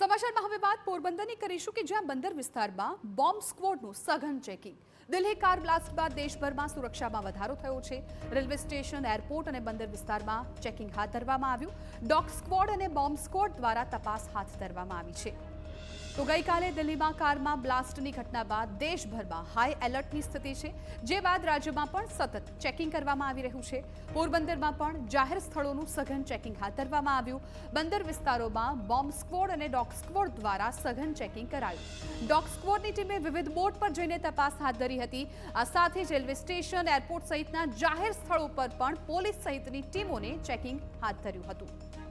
સમાચારમાં હવે વાત પોરબંદરની કરીશું કે જ્યાં બંદર વિસ્તારમાં બોમ્બ સ્ક્વોડનું સઘન ચેકિંગ। દિલ્હી કાર બ્લાસ્ટ બાદ દેશભરમાં સુરક્ષામાં વધારો થયો છે। રેલવે સ્ટેશન, એરપોર્ટ અને બંદર વિસ્તારમાં ચેકિંગ હાથ ધરવામાં આવ્યું। ડોગ સ્ક્વોડ અને બોમ્બ સ્ક્વોડ દ્વારા તપાસ હાથ ધરવામાં આવી છે। તો ગઈકાલે દિલ્હીમાં કારમાં બ્લાસ્ટની ઘટના બાદ દેશભરમાં હાઈ એલર્ટની સ્થિતિ છે, જે બાદ રાજ્યમાં પણ સતત ચેકિંગ કરવામાં આવી રહ્યું છે। પોરબંદરમાં પણ જાહેર સ્થળોનું સઘન ચેકિંગ હાથ ધરવામાં આવ્યું। બંદર વિસ્તારોમાં બોમ્બ સ્ક્વોડ અને ડોગ સ્ક્વોડ દ્વારા સઘન ચેકિંગ કરાયું। ડોગ સ્ક્વોડની ટીમે વિવિધ બોટ પર જઈને તપાસ હાથ ધરી હતી। આ સાથે જ રેલવે સ્ટેશન, એરપોર્ટ સહિતના જાહેર સ્થળો પર પણ પોલીસ સહિતની ટીમોને ચેકિંગ હાથ ધર્યું હતું।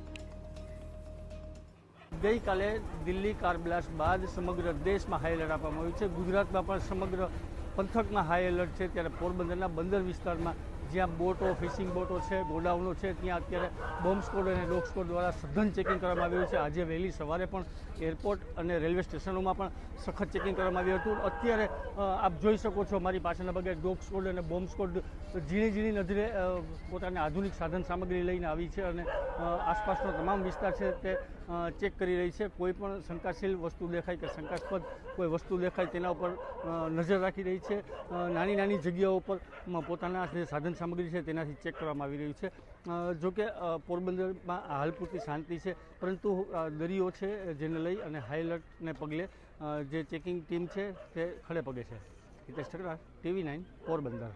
ગઈકાલે દિલ્હી કાર બ્લાસ્ટ બાદ સમગ્ર દેશમાં હાઈ એલર્ટ આપવામાં આવ્યું છે। ગુજરાતમાં પણ સમગ્ર પંથકમાં હાઈ એલર્ટ છે। ત્યારે પોરબંદરના બંદર વિસ્તારમાં જ્યાં બોટો, ફિશિંગ બોટો છે, ગોડાઉનો છે, ત્યાં અત્યારે બોમ્બ સ્ક્વોડ અને ડોગ સ્ક્વોડ દ્વારા સઘન ચેકિંગ કરવામાં આવ્યું છે। આજે વહેલી સવારે પણ એરપોર્ટ અને રેલવે સ્ટેશનોમાં પણ સખત ચેકિંગ કરવામાં આવ્યું હતું। અત્યારે આપ જોઈ શકો છો મારી પાછળના ભાગે ડોગ સ્ક્વોડ અને બોમ્બ સ્ક્વોડ ઝીણી નજરે પોતાની આધુનિક સાધન સામગ્રી લઈને આવી છે અને આસપાસનો તમામ વિસ્તાર છે તે ચેક કરી રહી છે। કોઈ પણ શંકાશીલ વસ્તુ દેખાય કે શંકાસ્પદ કોઈ વસ્તુ દેખાય તેના ઉપર નજર રાખી રહી છે। નાની જગ્યાઓ પર પોતાના જે સાધન સામગ્રી છે તેનાથી ચેક કરવામાં આવી રહ્યું છે। જોકે પોરબંદરમાં હાલ પૂરતી શાંતિ છે, પરંતુ દરિયો છે જેને લઈ અને હાઈ એલર્ટને પગલે જે ચેકિંગ ટીમ છે તે ખડે પગે છે। હિતેશ ઠકરાર, TV9 પોરબંદર।